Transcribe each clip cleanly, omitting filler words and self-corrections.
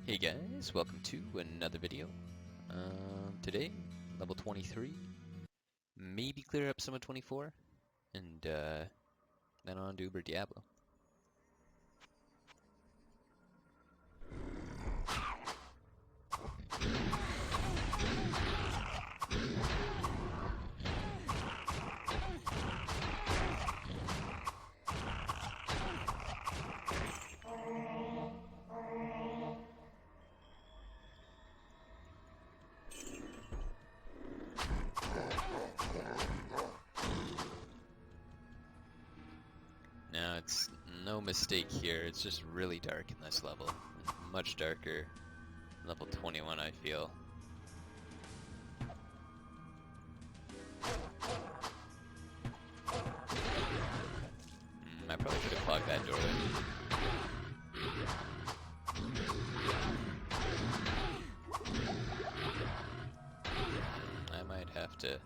Hey guys, welcome to another video. Today, level 23, maybe clear up some of 24, and then on to Uber Diablo. Now, it's no mistake here, it's just really dark in this level. Much darker level 21, I feel. I probably should have clogged that doorway. I might have to...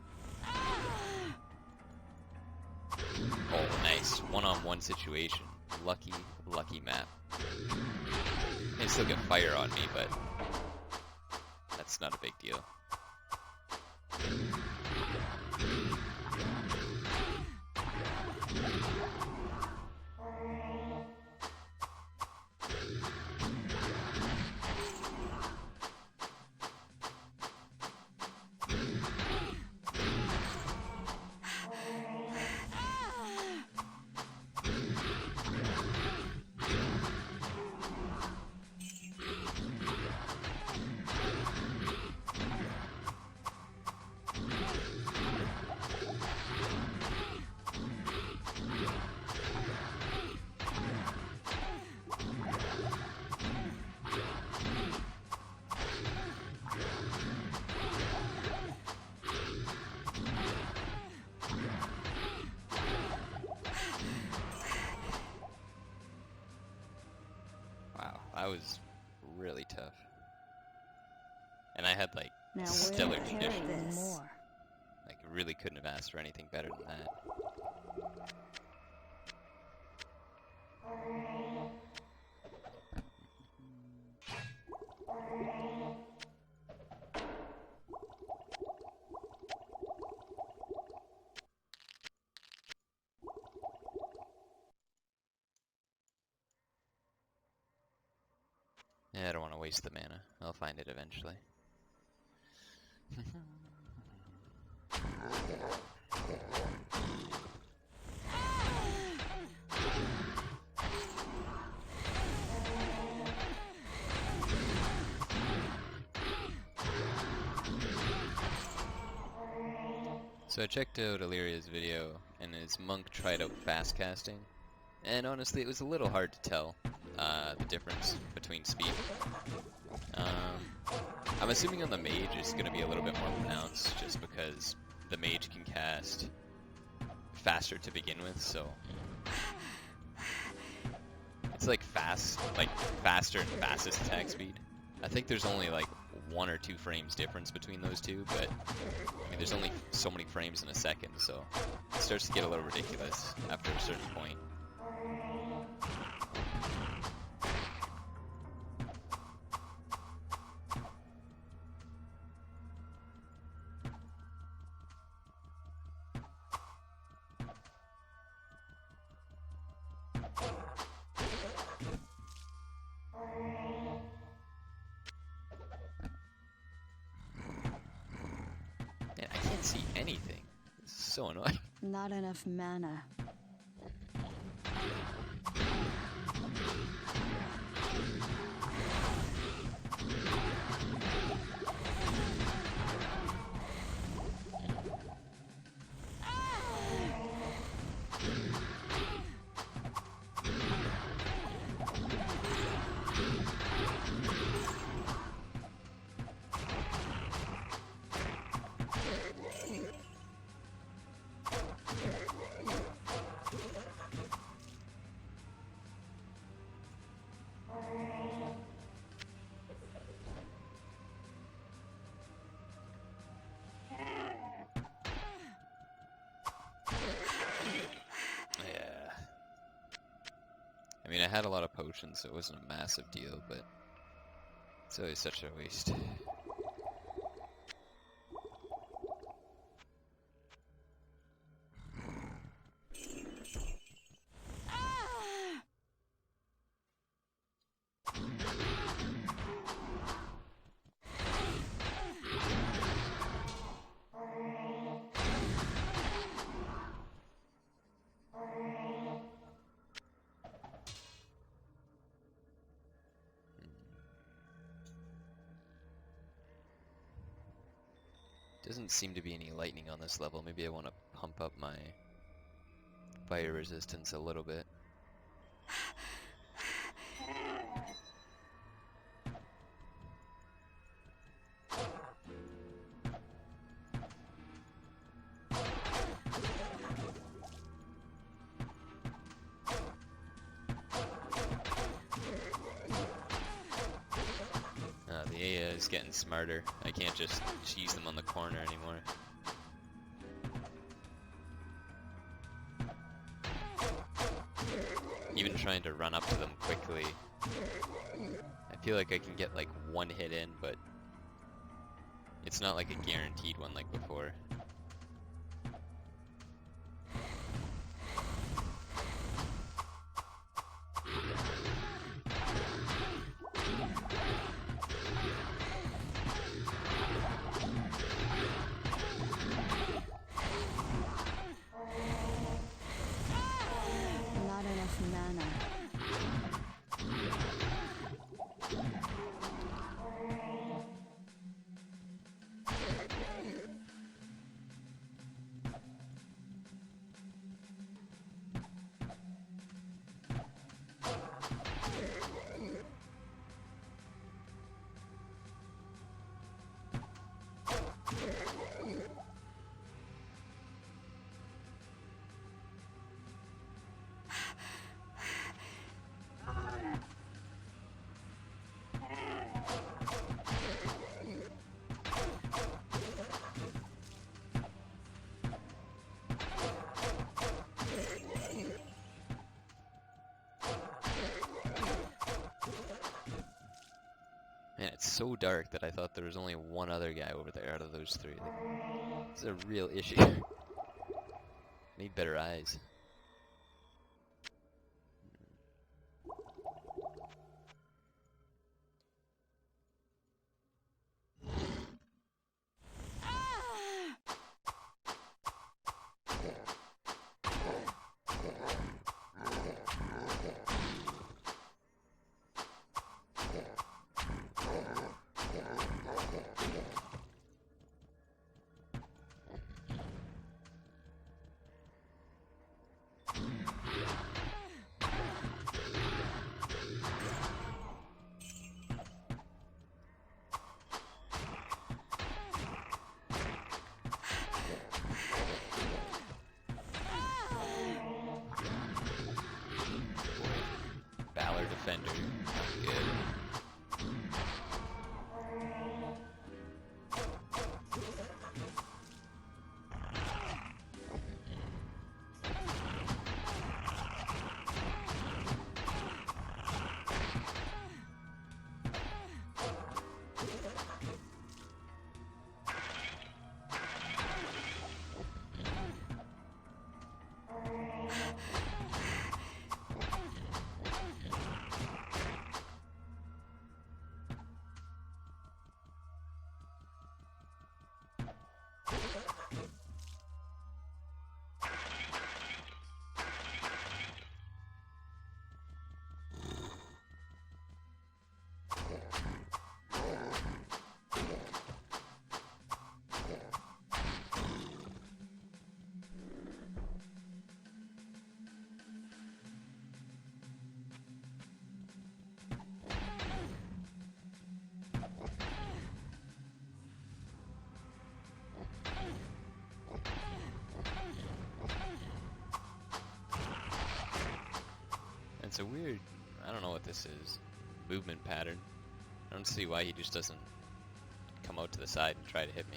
Oh, nice. One-on-one situation. Lucky, lucky map. They still get fire on me, but that's not a big deal. Wow, that was really tough. And I had like stellar conditions. Like, really couldn't have asked for anything better than that. Yeah, I don't want to waste the mana. I'll find it eventually. So I checked out Illyria's video, and his monk tried out fast casting, and honestly it was a little hard to tell the difference between speed. I'm assuming on the mage it's going to be a little bit more pronounced, just because the mage can cast faster to begin with, so it's like faster and fastest attack speed. I think there's only like 1 or 2 frames difference between those two, but I mean, there's only so many frames in a second, so it starts to get a little ridiculous after a certain point. Man, I can't see anything. This is so annoying. Not enough mana. I mean, I had a lot of potions, so it wasn't a massive deal, but It's always such a waste. Doesn't seem to be any lightning on this level. Maybe I want to pump up my fire resistance a little bit. The AI is getting smarter. I can't just cheese them on the corner anymore. Even trying to run up to them quickly. I feel like I can get like one hit in, but it's not like a guaranteed one like before. Man, it's so dark that I thought there was only one other guy over there out of those three. Like, it's a real issue. Need better eyes. Defender. Good. It's a weird, I don't know what this is, movement pattern. I don't see why he just doesn't come out to the side and try to hit me.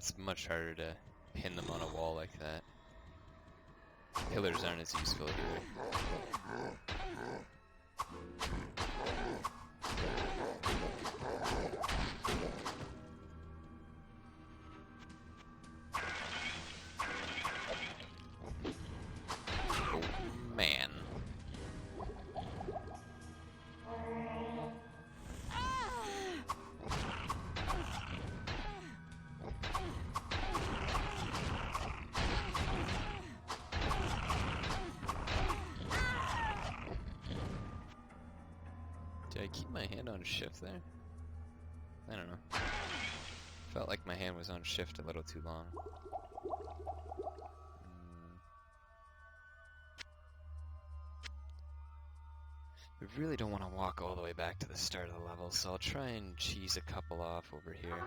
it's much harder to pin them on a wall like that. Pillars aren't as useful here. Oh man. Did I keep my hand on shift there? I don't know. Felt like my hand was on shift a little too long. I really don't want to walk all the way back to the start of the level, so I'll try and cheese a couple off over here.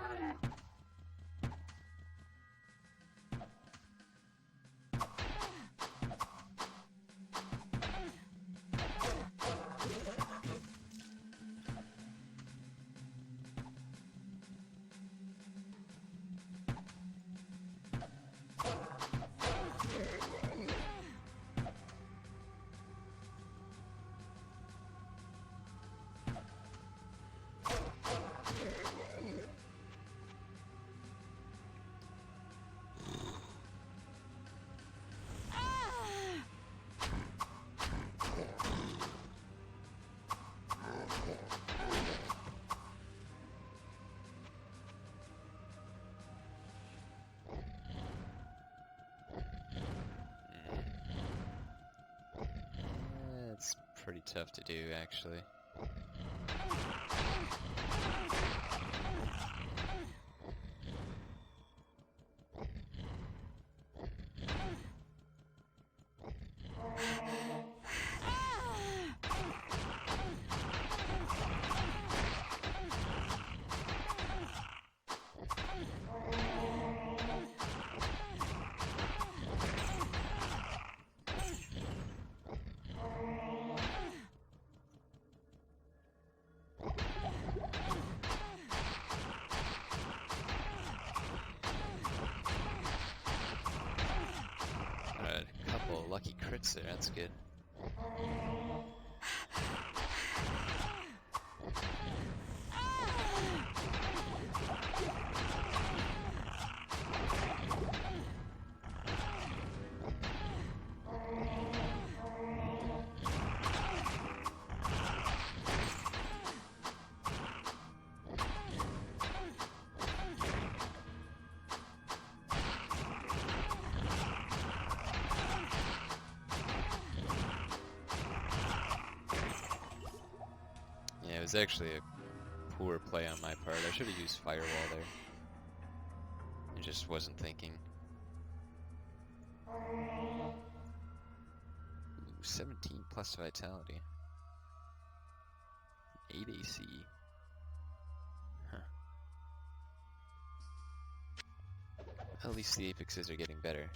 It's pretty tough to do, actually. A couple of lucky crits there, that's good. Yeah, it was actually a poor play on my part. I should have used Firewall there. I just wasn't thinking. Ooh, 17 plus Vitality. 8 AC. Huh. At least the apexes are getting better.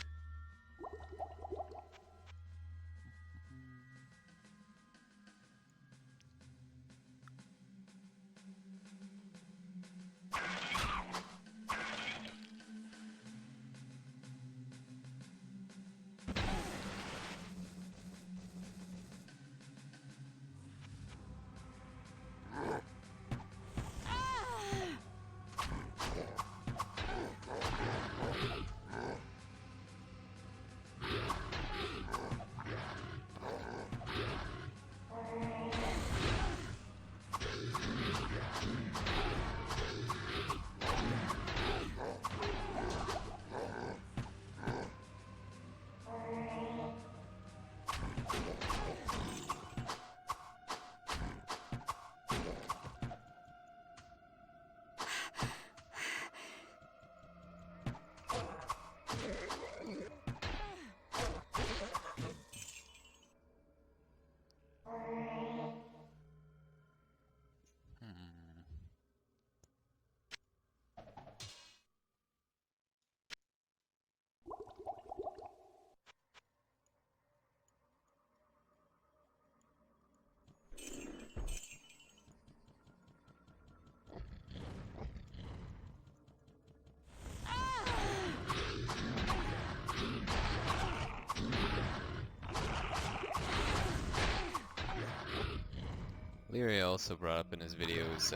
Leary also brought up in his videos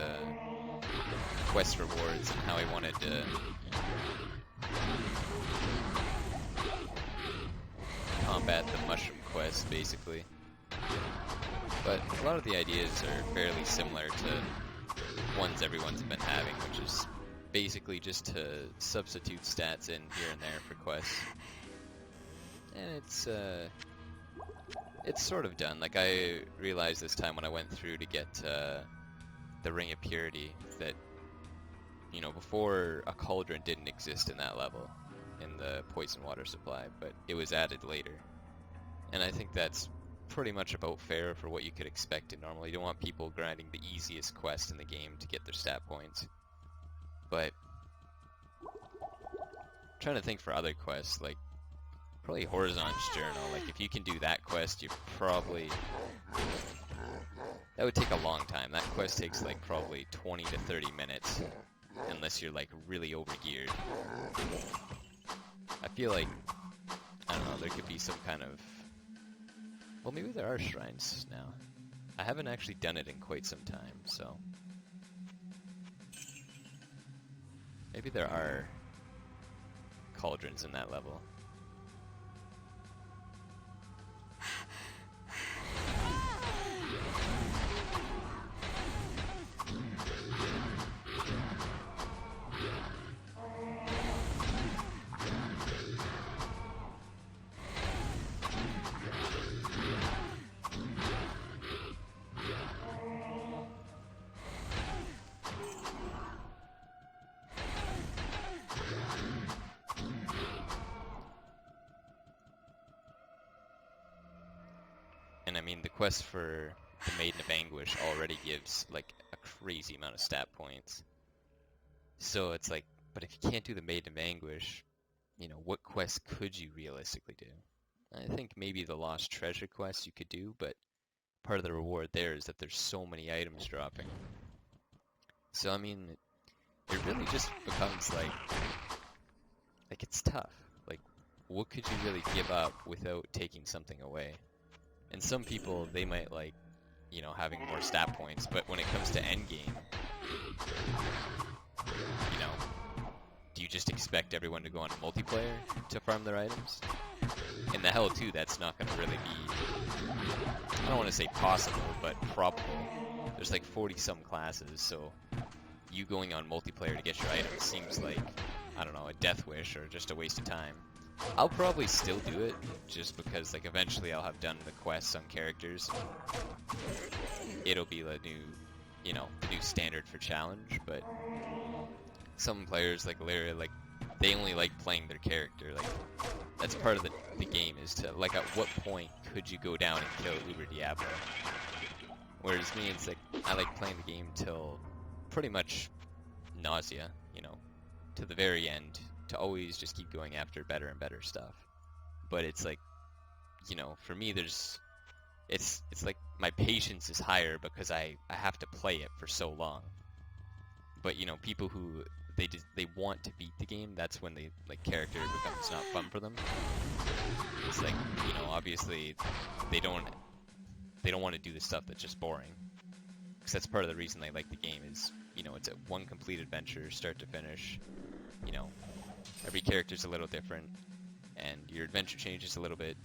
quest rewards and how he wanted to combat the mushroom quest, basically. But a lot of the ideas are fairly similar to ones everyone's been having, which is basically just to substitute stats in here and there for quests. And it's sort of done. Like, I realized this time when I went through to get the Ring of Purity that, you know, before a cauldron didn't exist in that level, in the poison water supply, but it was added later. And I think that's pretty much about fair for what you could expect in normal. You don't want people grinding the easiest quest in the game to get their stat points. But I'm trying to think for other quests, like probably Horizon's Journal. Like, if you can do that quest, you probably... That would take a long time. That quest takes like probably 20 to 30 minutes, unless you're like really overgeared. I feel like, I don't know, there could be some kind of... Well, maybe there are shrines now. I haven't actually done it in quite some time, so... Maybe there are cauldrons in that level. And I mean, the quest for the Maiden of Anguish already gives like a crazy amount of stat points. So it's like, but if you can't do the Maiden of Anguish, you know, what quest could you realistically do? I think maybe the Lost Treasure quest you could do, but part of the reward there is that there's so many items dropping. So I mean, it really just becomes like it's tough. Like, what could you really give up without taking something away? And some people, they might like, you know, having more stat points, but when it comes to endgame, you know, do you just expect everyone to go on multiplayer to farm their items? In the Hell 2, that's not going to really be, I don't want to say possible, but probable. There's like 40-some classes, so you going on multiplayer to get your items seems like, I don't know, a death wish or just a waste of time. I'll probably still do it, just because like eventually I'll have done the quests on characters. It'll be the new, you know, the new standard for challenge, but some players like Lyria, like, they only like playing their character. Like, that's part of the game, is to, like, at what point could you go down and kill Uber Diablo? Whereas me, it's like, I like playing the game till pretty much nausea, you know, to the very end, to always just keep going after better and better stuff. But it's like, you know, for me, it's like my patience is higher because I have to play it for so long. But, you know, people who they want to beat the game, that's when they, like, character becomes not fun for them. It's like, you know, obviously they don't want to do the stuff that's just boring. Because that's part of the reason they like the game, is, you know, it's a one complete adventure, start to finish. You know, every character's a little different, and your adventure changes a little bit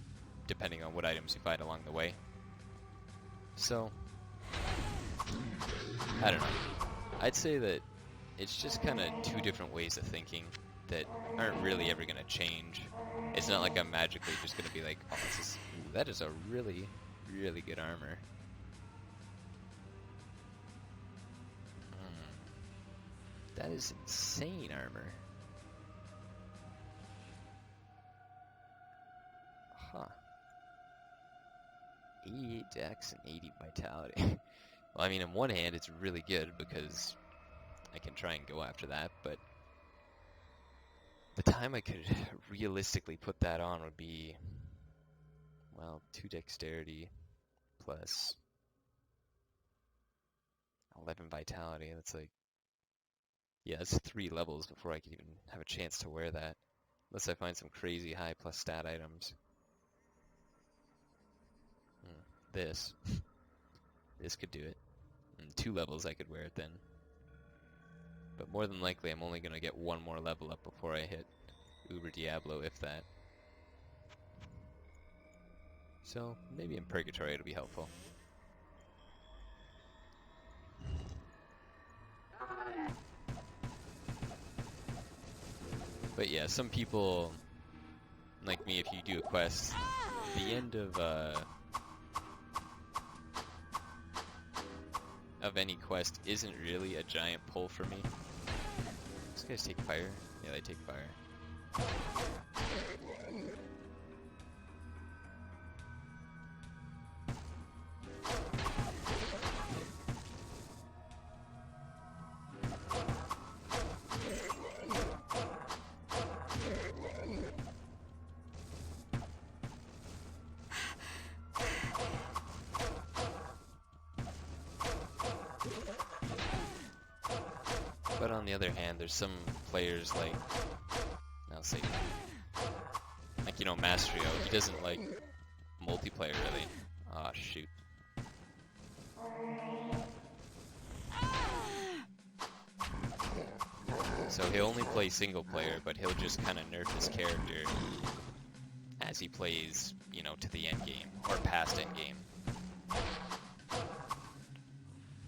depending on what items you find along the way. So, I don't know. I'd say that it's just kind of two different ways of thinking that aren't really ever going to change. It's not like I'm magically just going to be like, oh, that is a really, really good armor. That is insane armor. Huh. 88 dex and 80 vitality. Well, I mean, on one hand, it's really good because I can try and go after that, but the time I could realistically put that on would be, well, 2 dexterity plus 11 vitality. That's like, yeah, that's 3 levels before I could even have a chance to wear that. Unless I find some crazy high plus stat items. This. This could do it. 2 levels I could wear it then. But more than likely I'm only going to get 1 more level up before I hit Uber Diablo, if that. So maybe in Purgatory it'll be helpful. But yeah, some people, like me, if you do a quest, the end of any quest isn't really a giant pull for me. These guys take fire? Yeah, they take fire. But on the other hand, there's some players like, I'll say, like, you know, Mastrio, he doesn't like multiplayer really. Aw, shoot. So he'll only play single player, but he'll just kind of nerf his character as he plays, you know, to the end game, or past end game.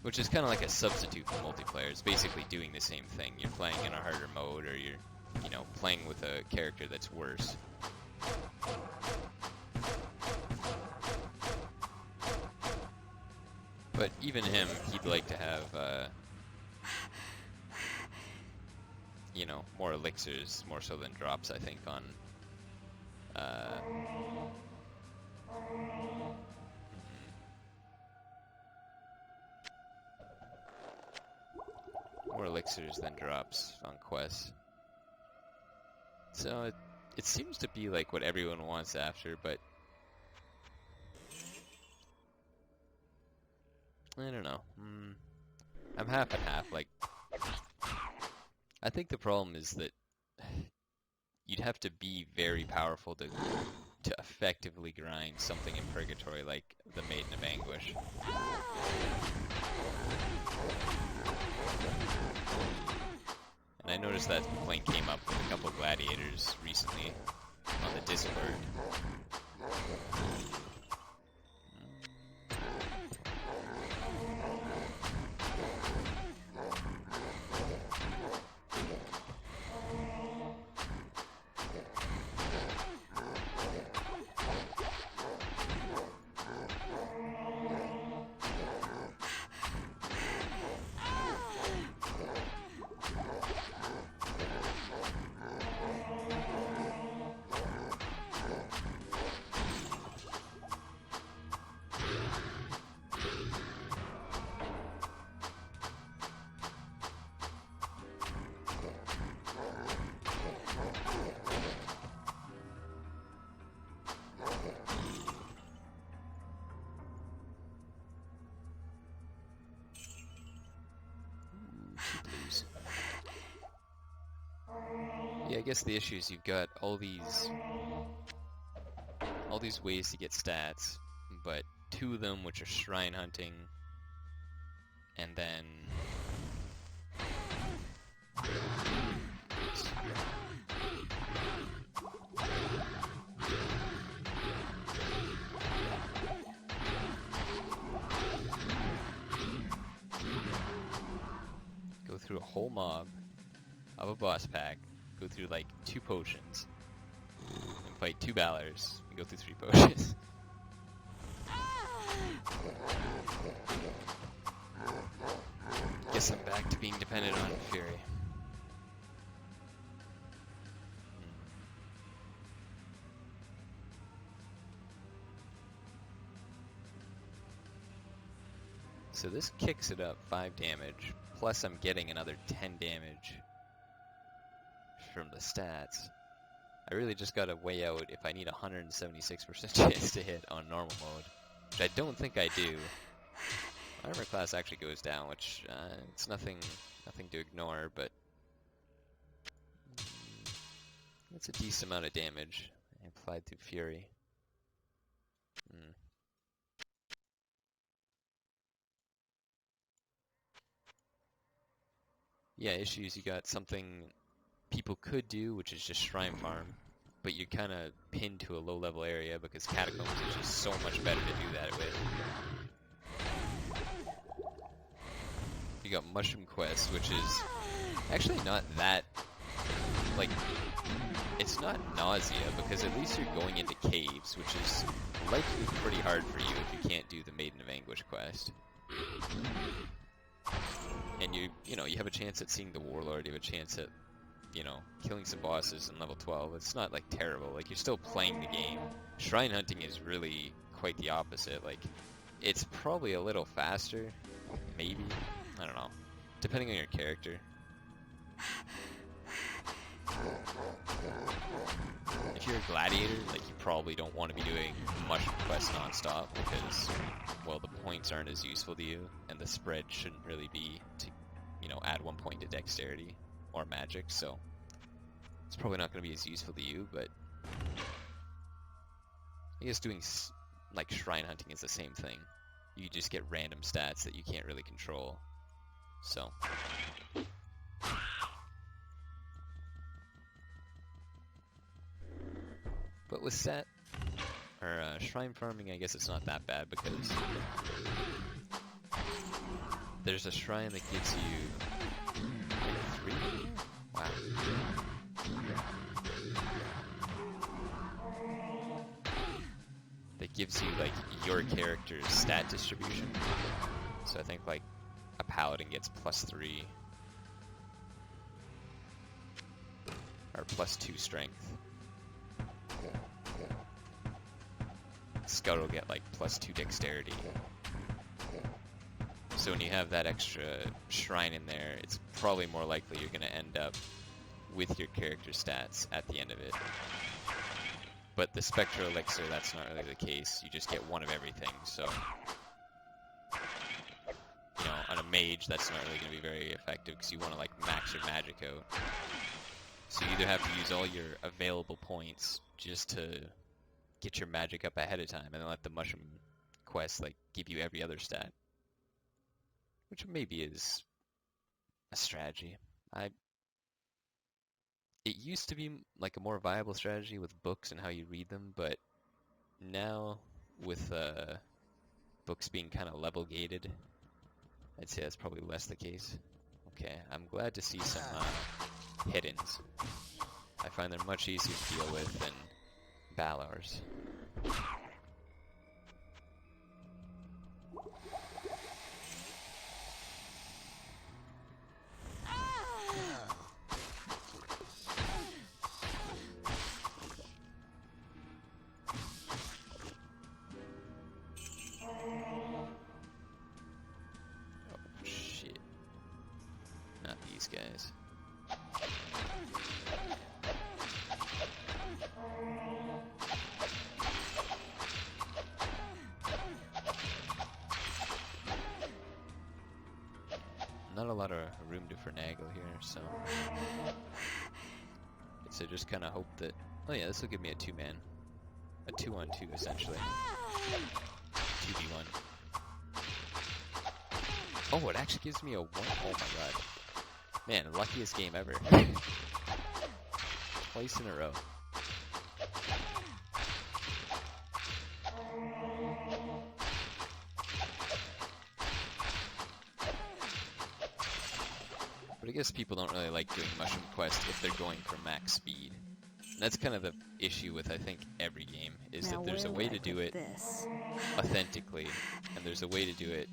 Which is kind of like a substitute for multiplayer. It's basically doing the same thing. You're playing in a harder mode, or you're, you know, playing with a character that's worse. But even him, he'd like to have, you know, more elixirs, more so than drops, I think, on, more elixirs than drops on quests. So it seems to be like what everyone wants after, but I don't know. I'm half and half. Like, I think the problem is that you'd have to be very powerful to effectively grind something in Purgatory like the Maiden of Anguish. And I noticed that complaint came up with a couple of gladiators recently on the Discord. Yeah, I guess the issue is you've got all these ways to get stats, but 2 of them which are shrine hunting, and then go through a whole mob of a boss pack, go through like 2 potions, and fight 2 Balors, and go through 3 potions. Guess I'm back to being dependent on Fury. So this kicks it up 5 damage, plus I'm getting another 10 damage from the stats. I really just gotta weigh out if I need 176% chance to hit on normal mode, which I don't think I do. My armor class actually goes down, which it's nothing to ignore, but it's a decent amount of damage applied through Fury. yeah, issues, you got something people could do, which is just shrine farm, but you're kind of pinned to a low-level area because Catacombs is just so much better to do that with. You got Mushroom Quest, which is actually not that, like, it's not nausea, because at least you're going into caves, which is likely pretty hard for you if you can't do the Maiden of Anguish quest. And you know, you have a chance at seeing the Warlord, you have a chance at, you know, killing some bosses in level 12. It's not, like, terrible. Like, you're still playing the game. Shrine hunting is really quite the opposite. Like, it's probably a little faster, maybe. I don't know. Depending on your character. If you're a gladiator, like, you probably don't want to be doing mushroom quests non-stop because, well, the points aren't as useful to you, and the spread shouldn't really be to, you know, add 1 point to dexterity or magic, so it's probably not going to be as useful to you, but I guess doing, like, shrine hunting is the same thing. You just get random stats that you can't really control, so... But with shrine farming, I guess it's not that bad because there's a shrine that gives you like 3? Wow. That gives you like your character's stat distribution. So I think like a paladin gets +3 or +2 strength. Scout will get like +2 dexterity. So when you have that extra shrine in there, it's probably more likely you're going to end up with your character stats at the end of it. But the Spectral Elixir, that's not really the case. You just get one of everything, so... You know, on a mage, that's not really going to be very effective because you want to like max your magic out. So you either have to use all your available points just to get your magic up ahead of time, and then let the mushroom quest like give you every other stat, which maybe is a strategy. It used to be like a more viable strategy with books and how you read them, but now with books being kind of level gated, I'd say that's probably less the case. Okay, I'm glad to see some hiddens. I find they're much easier to deal with than Balors. Oh shit. Not these guys. Not a lot of room to finagle here, so just kind of hope that. Oh yeah, this will give me a 2-man, a 2-on-2 essentially, 2v1. Oh, it actually gives me a 1. Oh my god, man, luckiest game ever. Twice in a row. But I guess people don't really like doing Mushroom Quest if they're going for max speed. And that's kind of the issue with, I think, every game, is that there's a way to do it authentically, and there's a way to do it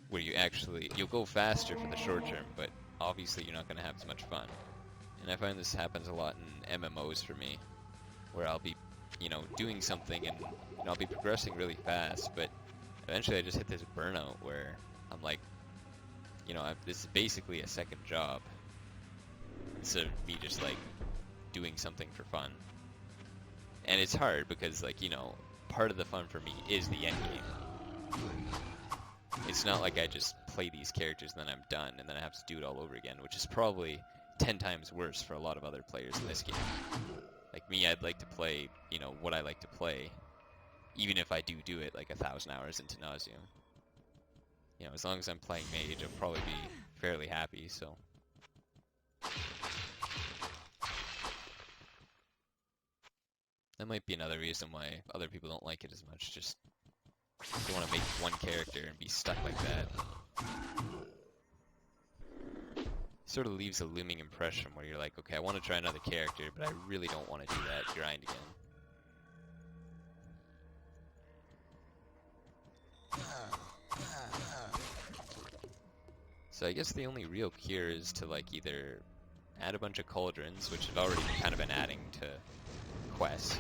where you'll go faster for the short term, but obviously you're not going to have as much fun. And I find this happens a lot in MMOs for me, where I'll be, doing something and I'll be progressing really fast, but eventually I just hit this burnout where I'm like, this is basically a second job instead of me just like doing something for fun. And it's hard because part of the fun for me is the end game. It's not like I just play these characters and then I'm done and then I have to do it all over again, which is probably 10 times worse for a lot of other players in this game. Like me, I'd like to play, what I like to play, even if I do it like 1,000 hours into nauseam. As long as I'm playing mage, I'll probably be fairly happy, so That might be another reason why other people don't like it as much. Just don't want to make one character and be stuck like that. Sort of leaves a looming impression where you're like, okay, I want to try another character, but I really don't want to do that grind again. So I guess the only real cure is to like either add a bunch of cauldrons, which I've already kind of been adding to quests.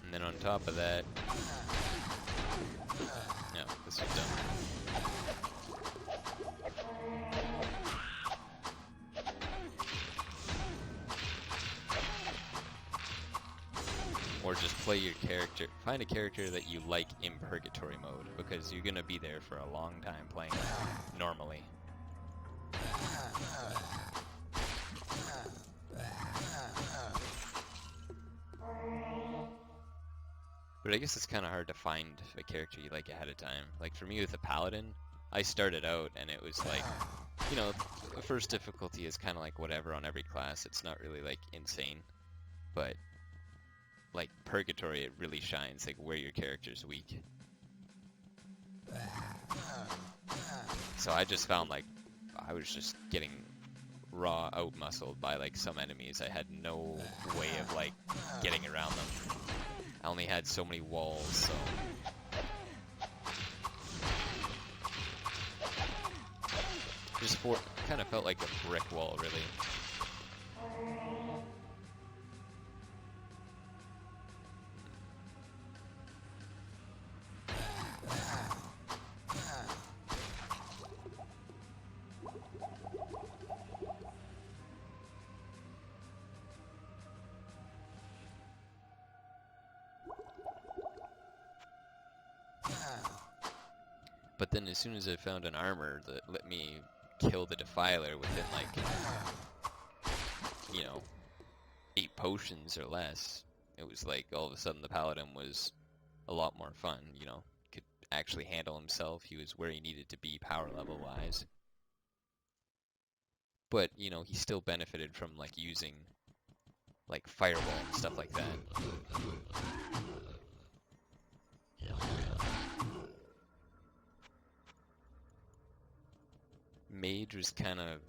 And then on top of that, no, this is dumb. Or just play your character, find a character that you like in purgatory mode, because you're gonna be there for a long time playing normally. But I guess it's kind of hard to find a character you like ahead of time. Like for me with the Paladin, I started out and it was like, you know, the first difficulty is kind of like whatever on every class. It's not really like insane. But like Purgatory, it really shines like where your character's weak. So I just found like I was just getting raw out-muscled by like some enemies. I had no way of like getting around them. I only had so many walls, so just kind of felt like a brick wall, really. But then as soon as I found an armor that let me kill the Defiler within like, you know, 8 potions or less, it was like all of a sudden the Paladin was a lot more fun, you know, could actually handle himself. He was where he needed to be power level wise. But, you know, he still benefited from like using like Fireball and stuff like that. Mage was kind of,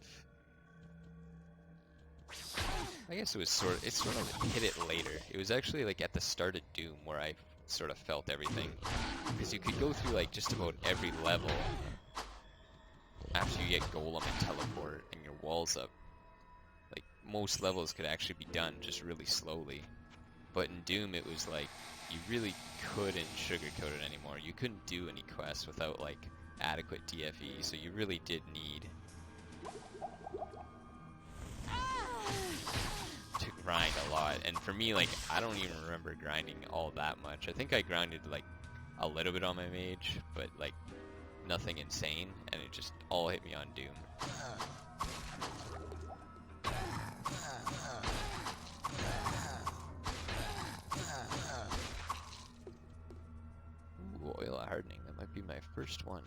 I guess it sort of hit it later. It was actually like at the start of Doom where I sort of felt everything, because you could go through like just about every level after you get Golem and Teleport and your walls up. Like most levels could actually be done just really slowly, but in Doom it was like you really couldn't sugarcoat it anymore. You couldn't do any quests without like adequate DFE, so you really did need to grind a lot. And for me, like, I don't even remember grinding all that much. I think I grinded like a little bit on my mage, but like nothing insane, and it just all hit me on Doom. Ooh, oil hardening, that might be my first one.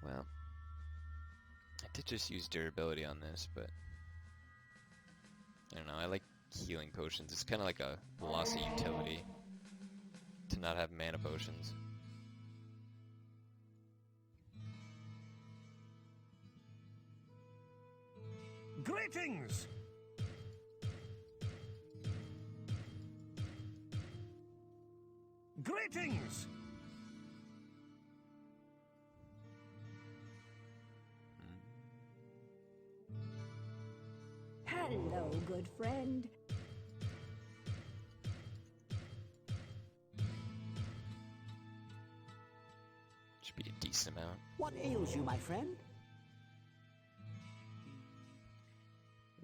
Well, I did just use durability on this, but I don't know, I like healing potions. It's kind of like a loss of utility to not have mana potions. Greetings! Greetings! Hello, good friend. Should be a decent amount. What ails you, my friend?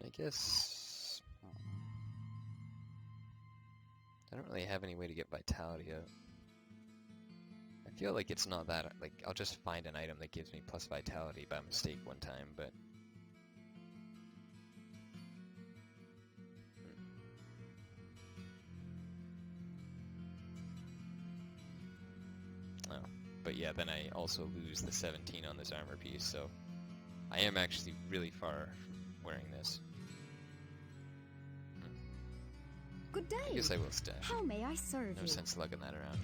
I guess I don't really have any way to get vitality up. I feel like it's not that, like, I'll just find an item that gives me plus vitality by mistake one time, but... Oh, but yeah, then I also lose the 17 on this armor piece, so I am actually really far from wearing this. Good day. I guess I will stash. How may I serve No you? sense lugging that around.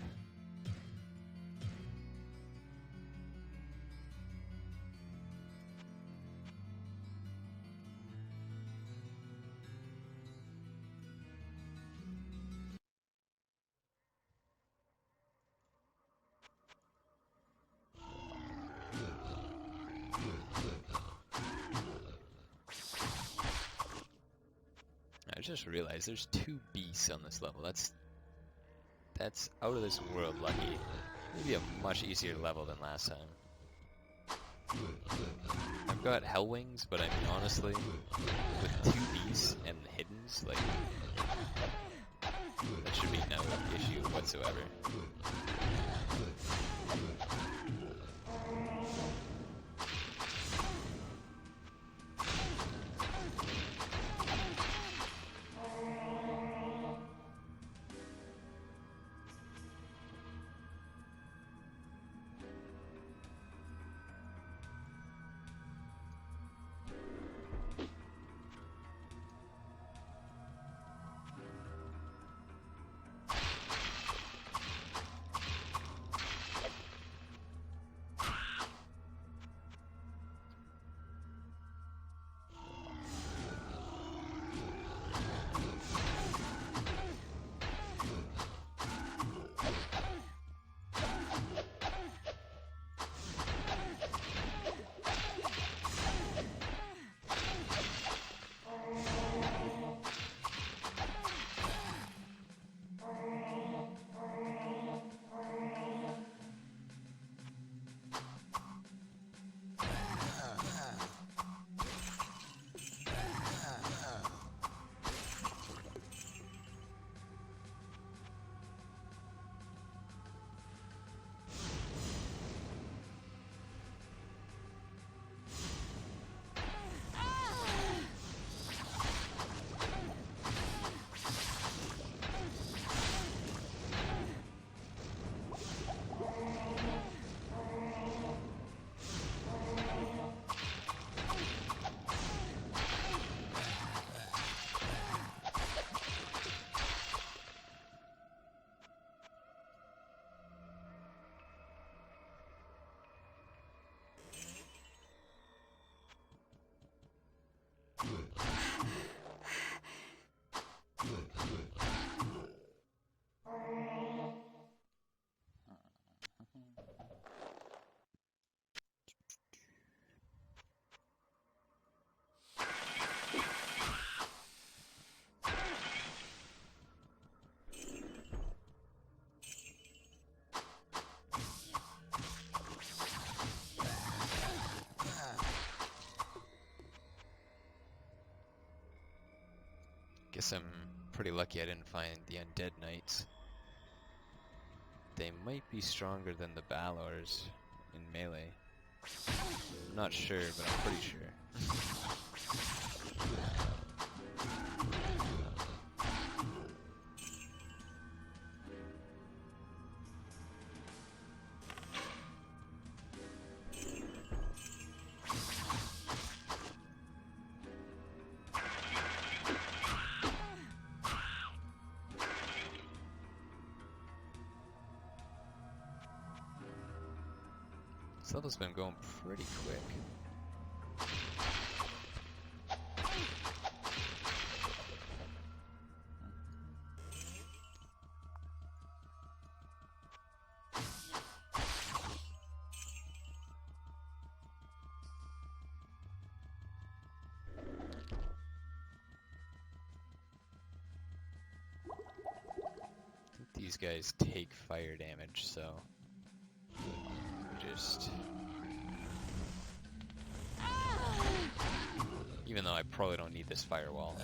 I just realized there's 2 beasts on this level. That's out of this world lucky. Maybe a much easier level than last time. I've got Hellwings, but I mean honestly, with 2 beasts and hiddens, like that should be no issue whatsoever. Guess I'm pretty lucky I didn't find the Undead Knights. They might be stronger than the Balors in melee. I'm not sure, but I'm pretty sure. This level's been going pretty quick. I think these guys take fire damage, so just... Even though I probably don't need this firewall.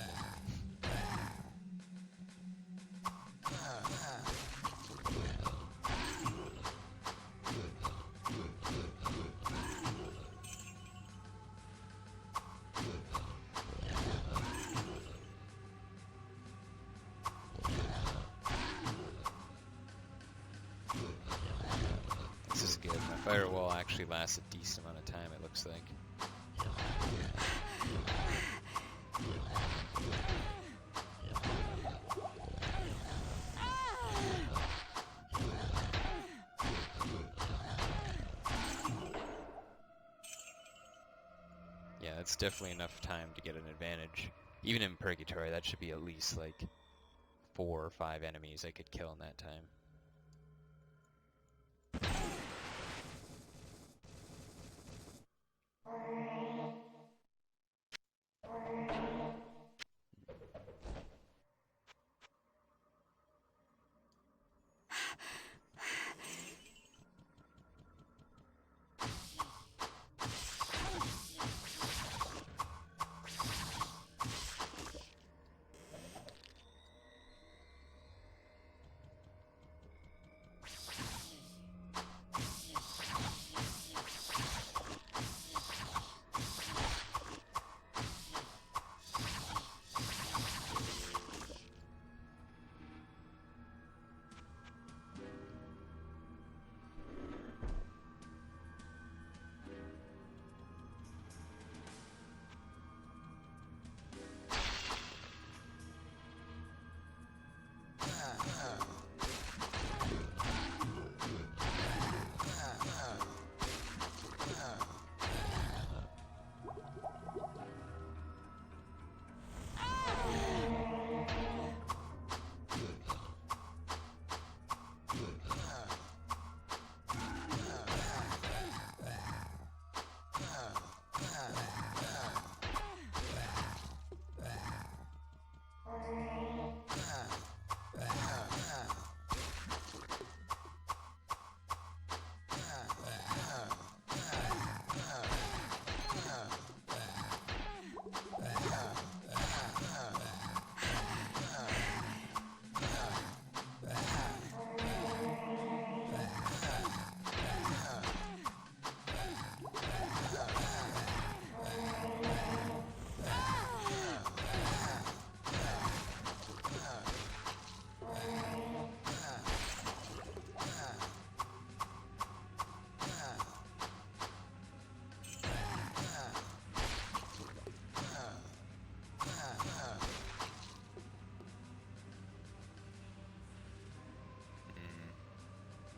good. My firewall actually lasts a decent amount of time, it looks like. Yeah, that's definitely enough time to get an advantage. Even in Purgatory, that should be at least like 4 or 5 enemies I could kill in that time.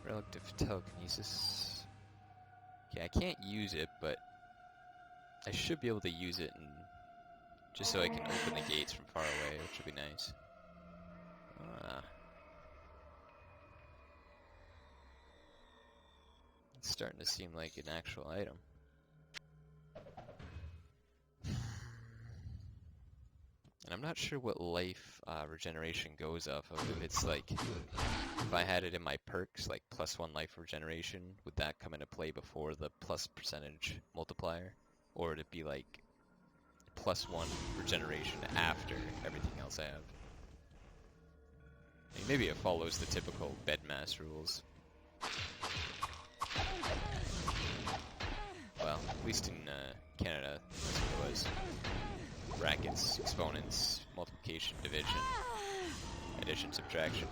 Relic of telekinesis. Okay, I can't use it, but I should be able to use it and just so I can open the gates from far away, which would be nice. It's starting to seem like an actual item. And I'm not sure what life regeneration goes off of. If it's like, if I had it in my perks, like +1 life regeneration, would that come into play before the plus percentage multiplier? Or would it be like +1 regeneration after everything else I have? I mean, maybe it follows the typical bedmass rules. Well, at least in Canada, that's what it was. Brackets, exponents, multiplication, division, addition, subtraction.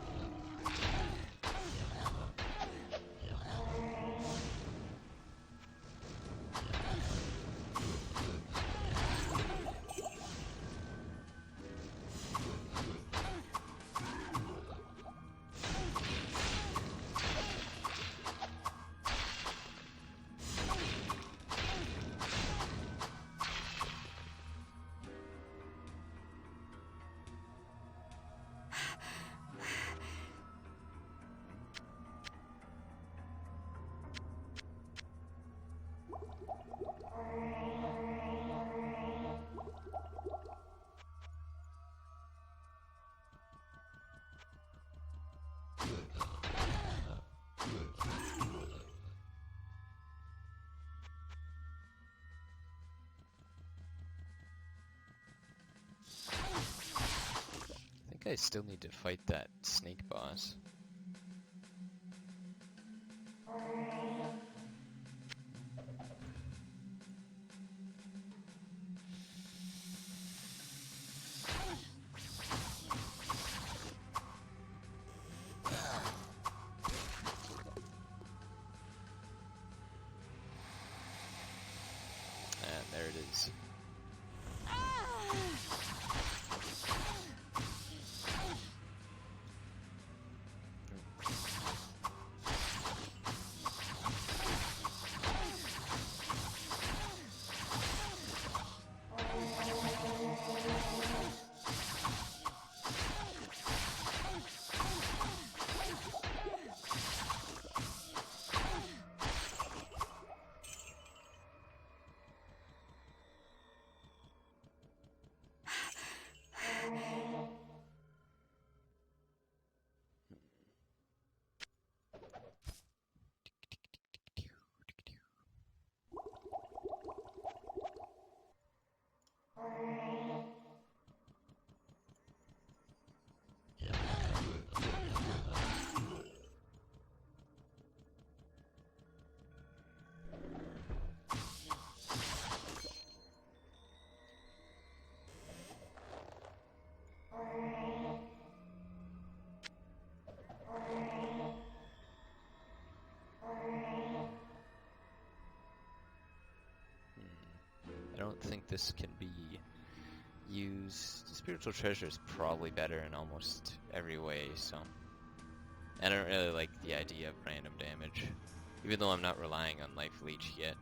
I think I still need to fight that snake boss. don't think this can be used. Spiritual treasure is probably better in almost every way, so. I don't really like the idea of random damage, even though I'm not relying on life leech yet.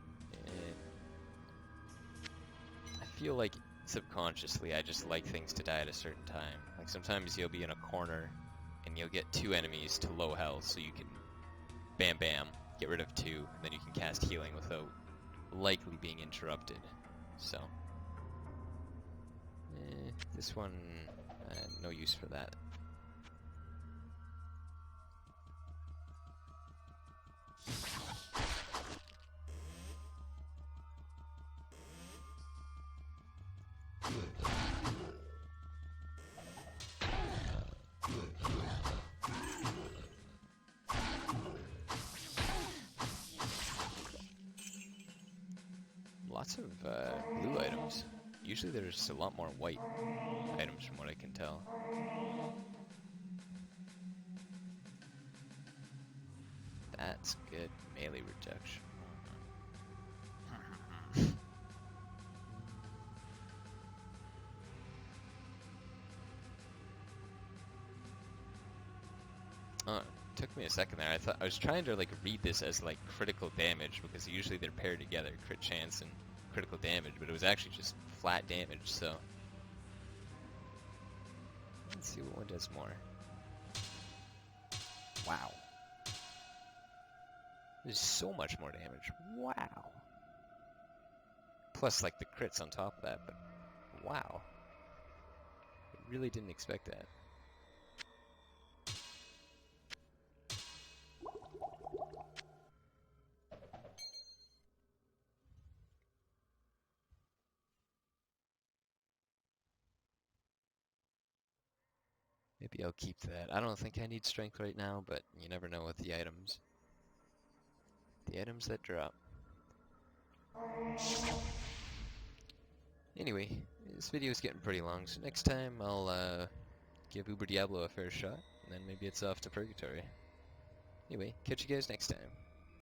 I feel like subconsciously I just like things to die at a certain time. Like sometimes you'll be in a corner and you'll get 2 enemies to low health, so you can bam bam, get rid of 2, and then you can cast healing without likely being interrupted. So this one, no use for that. Lots of blue items. Usually there's a lot more white items from what I can tell. That's good melee reduction. Took me a second there. I was trying to like read this as like critical damage because usually they're paired together, crit chance and critical damage, but it was actually just flat damage. So let's see what one does more. Wow, there's so much more damage. Wow. Plus like the crits on top of that, but wow, I really didn't expect that. Maybe I'll keep that. I don't think I need strength right now, but you never know with the items. The items that drop. Anyway, this video is getting pretty long, so next time I'll give Uber Diablo a fair shot, and then maybe it's off to Purgatory. Anyway, catch you guys next time.